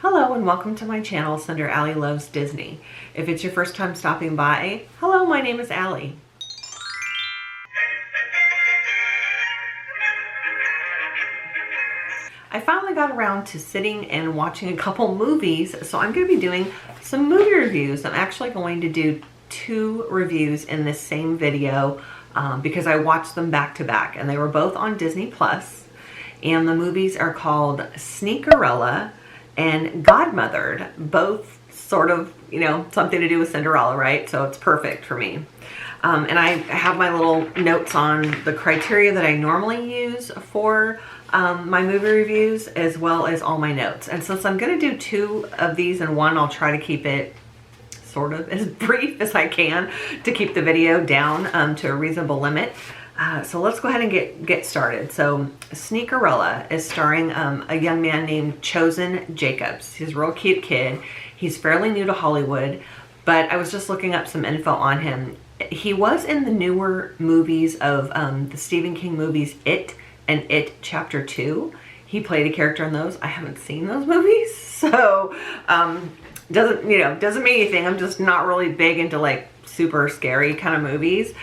Hello and welcome to my channel, Cinder Allie Loves Disney. If it's your first time stopping by, hello, my name is Allie. I finally got around to sitting and watching a couple movies, so I'm going to be doing some movie reviews. I'm actually going to do 2 reviews in this same video because I watched them back to back, and they were both on Disney Plus. And the movies are called Sneakerella and Godmothered, both sort of, you know, something to do with Cinderella, right? So it's perfect for me. And I have my little notes on the criteria that I normally use for my movie reviews, as well as all my notes. And since I'm going to do 2 of these in one, I'll try to keep it sort of as brief as I can to keep the video down to a reasonable limit. So let's go ahead and get started. So Sneakerella is starring a young man named Chosen Jacobs. He's a real cute kid. He's fairly new to Hollywood, but I was just looking up some info on him. He was in the newer movies of the Stephen King movies It and It Chapter 2. He played a character in those. I haven't seen those movies, so doesn't mean anything. I'm just not really big into like super scary kind of movies.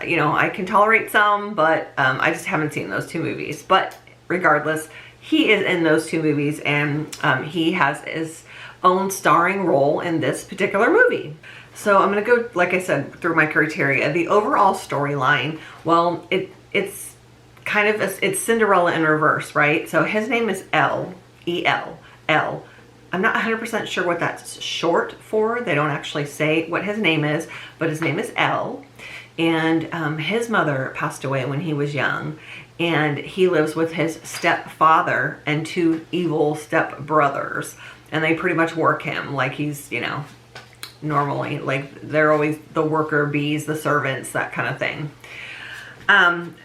You know, I can tolerate some, but I just haven't seen those 2 movies. But regardless, he is in those 2 movies, and he has his own starring role in this particular movie. So I'm going to go, like I said, through my criteria. The overall storyline, well, it's kind of, it's Cinderella in reverse, right? So his name is L, E-L, L. I'm not 100% sure what that's short for. They don't actually say what his name is, but his name is L. And his mother passed away when he was young, and he lives with his stepfather and 2 evil stepbrothers, and they pretty much work him like he's, you know, normally, like they're always the worker bees, the servants, that kind of thing.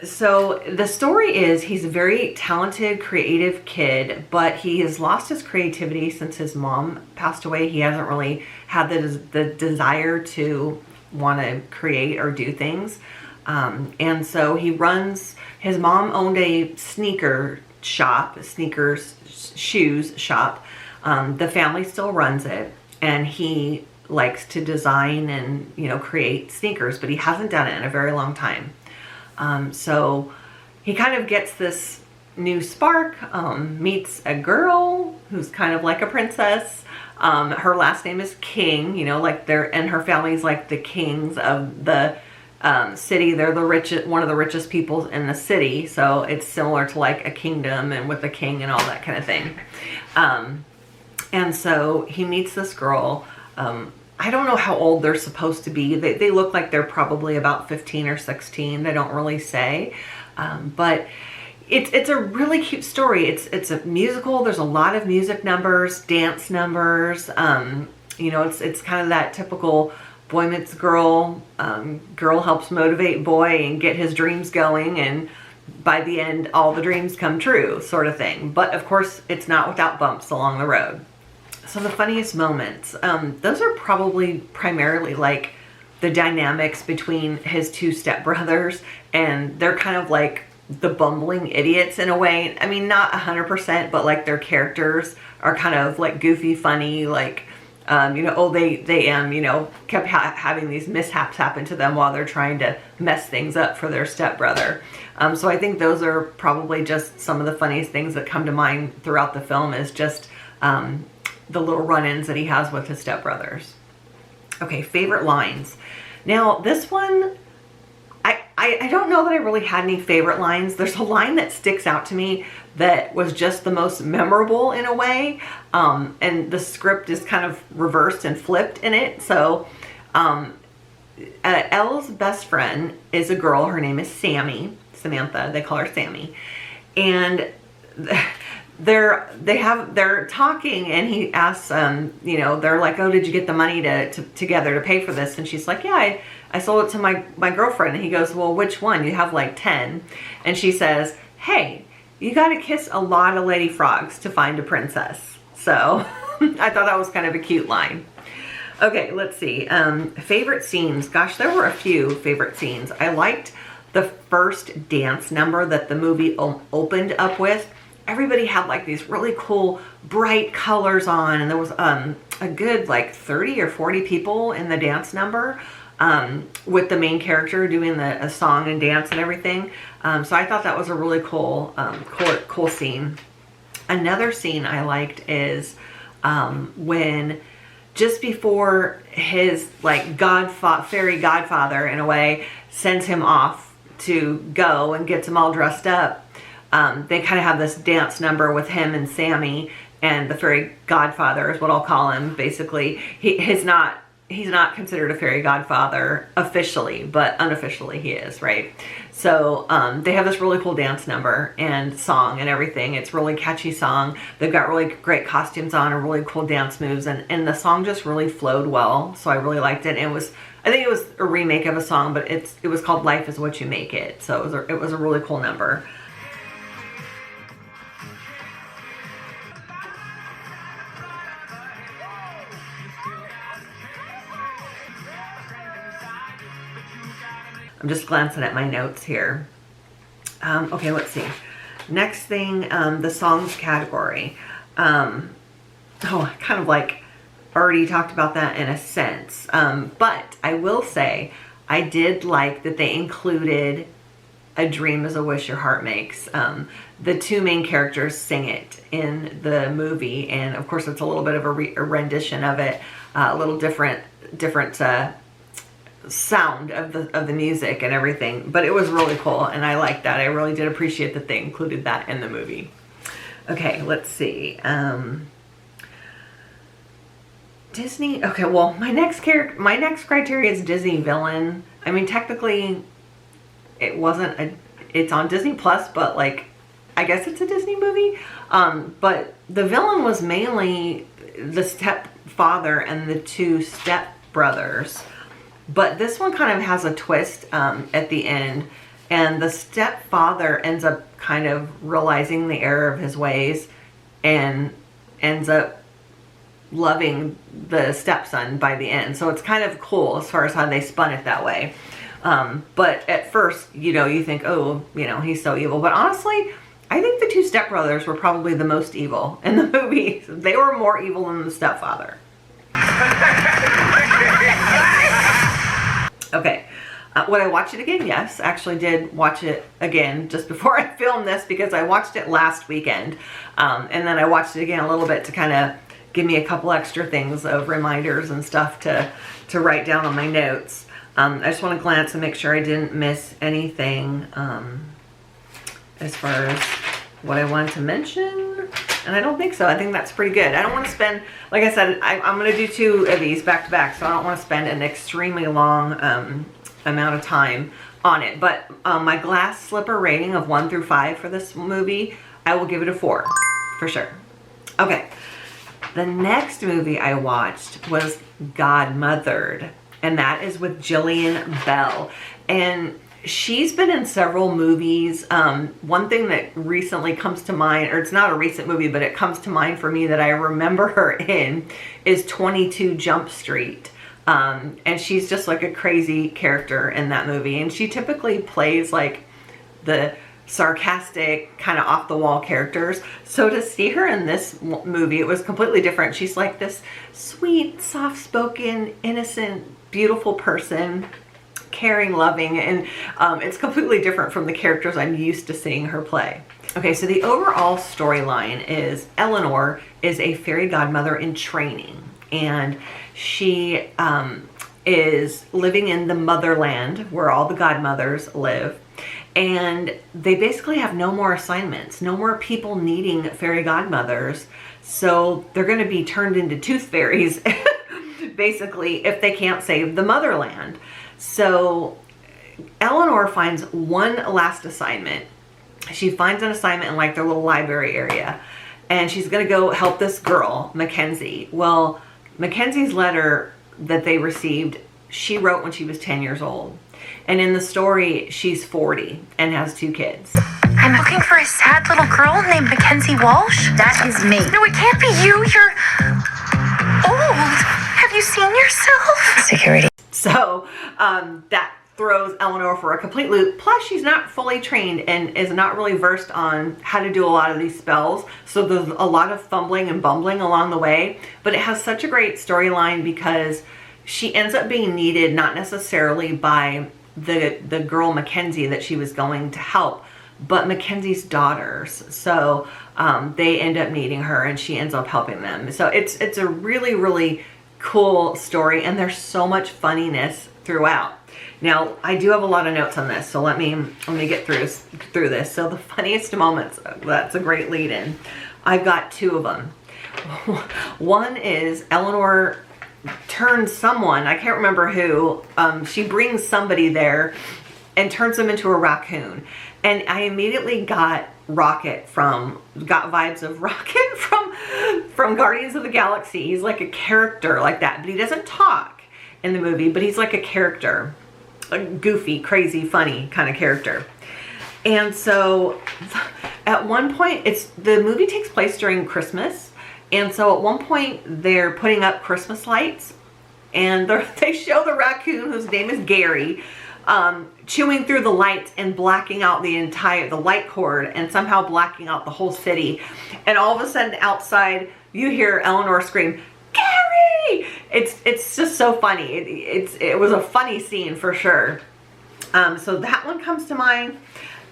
So the story is he's a very talented, creative kid, but he has lost his creativity since his mom passed away. He hasn't really had the desire to want to create or do things. And so he runs, his mom owned a sneaker shop, shoes shop. The family still runs it, and he likes to design and, you know, create sneakers, but he hasn't done it in a very long time. So he kind of gets this new spark, meets a girl who's kind of like a princess. Her last name is King, you know, like and her family's like the kings of the city. They're one of the richest people in the city. So it's similar to like a kingdom and with the king and all that kind of thing. And so he meets this girl. I don't know how old they're supposed to be. They look like they're probably about 15 or 16. They don't really say. But it's a really cute story. It's a musical. There's a lot of music numbers, dance numbers. You know, it's kind of that typical boy meets girl. Girl helps motivate boy and get his dreams going, and by the end, all the dreams come true, sort of thing. But of course, it's not without bumps along the road. So the funniest moments, those are probably primarily like the dynamics between his 2 stepbrothers, and they're kind of like the bumbling idiots in a way. I mean, not 100%, but like their characters are kind of like goofy, funny, like, you know, oh, they you know, kept having these mishaps happen to them while they're trying to mess things up for their stepbrother. So I think those are probably just some of the funniest things that come to mind throughout the film, is just, the little run-ins that he has with his stepbrothers. Okay, favorite lines. Now, this one, I don't know that I really had any favorite lines. There's a line that sticks out to me that was just the most memorable in a way, and the script is kind of reversed and flipped in it. So, Elle's best friend is a girl. Her name is Samantha. They call her Sammy, and they're talking, and he asks, you know, they're like, oh, did you get the money together to pay for this? And she's like, yeah, I sold it to my girlfriend. And he goes, well, which one? You have like 10. And she says, hey, you got to kiss a lot of lady frogs to find a princess. So I thought that was kind of a cute line. Okay, let's see. Favorite scenes. Gosh, there were a few favorite scenes. I liked the first dance number that the movie opened up with. everybody had like these really cool bright colors on, and there was a good like 30 or 40 people in the dance number, with the main character doing a song and dance and everything. So I thought that was a really cool cool scene. Another scene I liked is when just before his like fairy godfather in a way sends him off to go and gets him all dressed up. They kind of have this dance number with him and Sammy, and the fairy godfather is what I'll call him. Basically, he's not considered a fairy godfather officially, but unofficially he is, right? So they have this really cool dance number and song and everything. It's a really catchy song. They've got really great costumes on and really cool dance moves, and the song just really flowed well. So I really liked it. And I think it was a remake of a song, but it was called Life Is What You Make It. So it was a really cool number. I'm just glancing at my notes here. Okay, let's see. Next thing, the songs category. I kind of like already talked about that in a sense. But I will say, I did like that they included A Dream Is a Wish Your Heart Makes. The two main characters sing it in the movie, and of course it's a little bit of a rendition of it, a little different sound of the music and everything, but it was really cool, and I liked that. I really did appreciate that they included that in the movie. Okay, let's see. Disney. Okay, well, my next criteria is Disney villain. I mean, technically, it's on Disney Plus, but like, I guess it's a Disney movie. But the villain was mainly the stepfather and the two stepbrothers. But this one kind of has a twist at the end, and the stepfather ends up kind of realizing the error of his ways and ends up loving the stepson by the end. So it's kind of cool as far as how they spun it that way. But at first, you think, oh, he's so evil. But honestly, I think the two stepbrothers were probably the most evil in the movie. They were more evil than the stepfather. Okay, would I watch it again? Yes, actually did watch it again just before I filmed this, because I watched it last weekend. And then I watched it again a little bit to kind of give me a couple extra things of reminders and stuff to write down on my notes. I just want to glance and make sure I didn't miss anything as far as what I wanted to mention. And I don't think so. I think that's pretty good. I don't want to spend, like I said, I'm going to do 2 of these back to back, so I don't want to spend an extremely long amount of time on it. But my glass slipper rating of 1 through 5 for this movie, I will give it a 4 for sure. Okay, the next movie I watched was Godmothered, and that is with Jillian Bell. And she's been in several movies. One thing that recently comes to mind, or it's not a recent movie, but it comes to mind for me that I remember her in, is 22 Jump Street. And she's just like a crazy character in that movie. And she typically plays like the sarcastic, kind of off the wall characters. So to see her in this movie, it was completely different. She's like this sweet, soft-spoken, innocent, beautiful person, caring, loving, and it's completely different from the characters I'm used to seeing her play. Okay, so the overall storyline is Eleanor is a fairy godmother in training, and she is living in the motherland where all the godmothers live, and they basically have no more assignments, no more people needing fairy godmothers, so they're going to be turned into tooth fairies basically if they can't save the motherland. So Eleanor finds one last assignment. She finds an assignment in like their little library area, and she's gonna go help this girl, Mackenzie. Well, Mackenzie's letter that they received, she wrote when she was 10 years old. And in the story, she's 40 and has 2 kids. I'm looking for a sad little girl named Mackenzie Walsh. That is me. No, it can't be you. You're old. Have you seen yourself? Security. So that throws Eleanor for a complete loop. Plus, she's not fully trained and is not really versed on how to do a lot of these spells. So there's a lot of fumbling and bumbling along the way. But it has such a great storyline because she ends up being needed not necessarily by the girl Mackenzie that she was going to help, but Mackenzie's daughters. So they end up needing her and she ends up helping them. So it's a really, really cool story, and there's so much funniness throughout. Now, I do have a lot of notes on this, so let me get through this. So the funniest moments, that's a great lead in. I've got two of them. One is Eleanor turns someone, I can't remember who, she brings somebody there and turns them into a raccoon. And I immediately got vibes of Rocket from Guardians of the Galaxy. He's like a character like that, but he doesn't talk in the movie, but he's like a character, a goofy, crazy, funny kind of character. And so at one point, the movie takes place during Christmas. And so at one point they're putting up Christmas lights, and they show the raccoon, whose name is Gary, chewing through the lights and blacking out the light cord, and somehow blacking out the whole city. And all of a sudden outside you hear Eleanor scream, "Gary!" It's just so funny. It was a funny scene for sure. So that one comes to mind.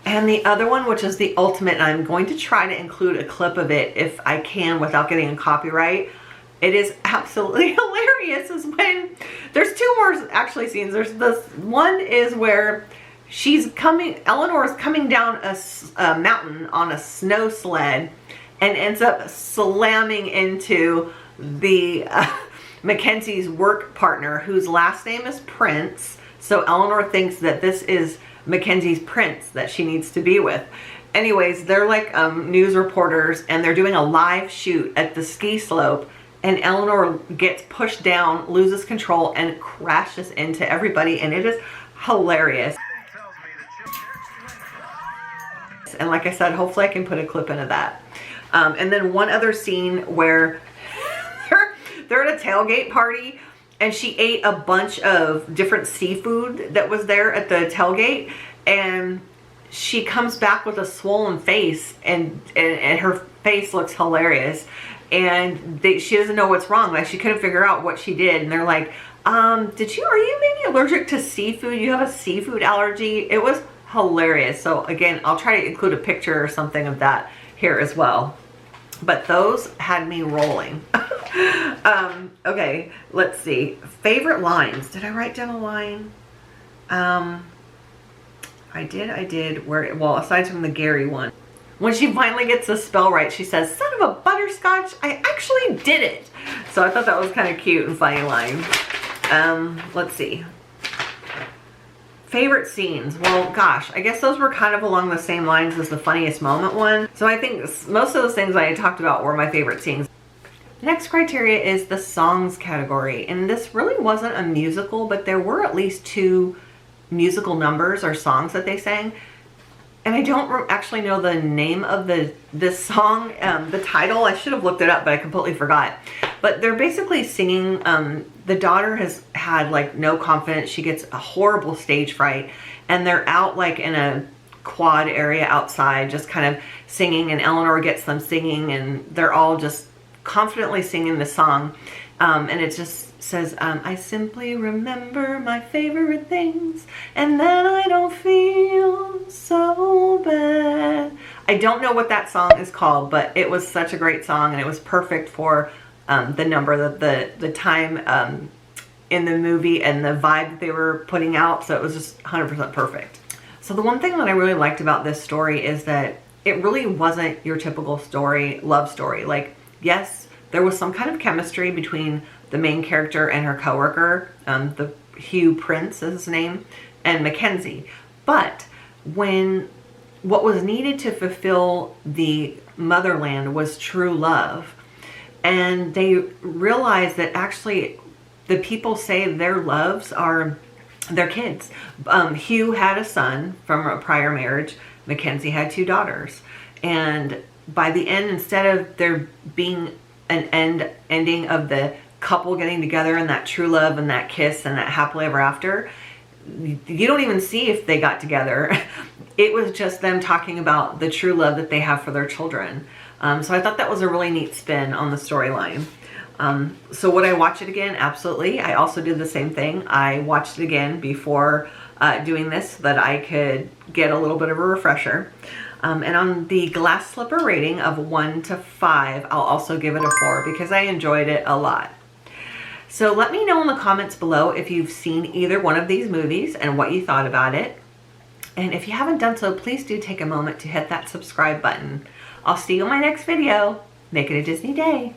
And the other one, which is the ultimate, and I'm going to try to include a clip of it if I can without getting a copyright. It is absolutely hilarious, is when there's two more actually scenes. There's this one is where Eleanor is coming down a mountain on a snow sled and ends up slamming into the Mackenzie's work partner, whose last name is Prince. So Eleanor thinks that this is Mackenzie's prince that she needs to be with. Anyways, they're like news reporters, and they're doing a live shoot at the ski slope, and Eleanor gets pushed down, loses control, and crashes into everybody, and it is hilarious. And like I said, hopefully I can put a clip into that. And then one other scene where they're at a tailgate party, and she ate a bunch of different seafood that was there at the tailgate, and she comes back with a swollen face, and her face looks hilarious, and she doesn't know what's wrong. Like, she couldn't figure out what she did, and they're like, are you maybe allergic to seafood? You have a seafood allergy? It was hilarious. So again, I'll try to include a picture or something of that here as well. But those had me rolling. Okay, let's see. Favorite lines. Did I write down a line? I did. Well, aside from the Gary one. When she finally gets the spell right, she says, "Son of a butterscotch, I actually did it." So I thought that was kind of cute and funny line. Let's see. Favorite scenes. Well, gosh, I guess those were kind of along the same lines as the funniest moment one. So I think most of those things I had talked about were my favorite scenes. The next criteria is the songs category. And this really wasn't a musical, but there were at least 2 musical numbers or songs that they sang. And I don't actually know the name of this song, the title. I should have looked it up, but I completely forgot. But they're basically singing. The daughter has had like no confidence. She gets a horrible stage fright, and they're out like in a quad area outside, just kind of singing. And Eleanor gets them singing, and they're all just confidently singing the song. And it just says, "I simply remember my favorite things, and then I don't feel so bad." I don't know what that song is called, but it was such a great song, and it was perfect for the number, the time in the movie and the vibe that they were putting out. So it was just 100% perfect. So the one thing that I really liked about this story is that it really wasn't your typical love story. Like, yes, there was some kind of chemistry between the main character and her coworker, the Hugh Prince is his name, and Mackenzie. But what was needed to fulfill the motherland was true love. And they realized that actually the people say their loves are their kids. Hugh had a son from a prior marriage. Mackenzie had 2 daughters. And by the end, instead of there being an ending of the couple getting together and that true love and that kiss and that happily ever after, you don't even see if they got together. It was just them talking about the true love that they have for their children. So I thought that was a really neat spin on the storyline. So would I watch it again? Absolutely. I also did the same thing. I watched it again before doing this so that I could get a little bit of a refresher. And on the glass slipper rating of 1 to 5, I'll also give it a 4 because I enjoyed it a lot. So let me know in the comments below if you've seen either one of these movies and what you thought about it. And if you haven't done so, please do take a moment to hit that subscribe button. I'll see you in my next video. Make it a Disney day.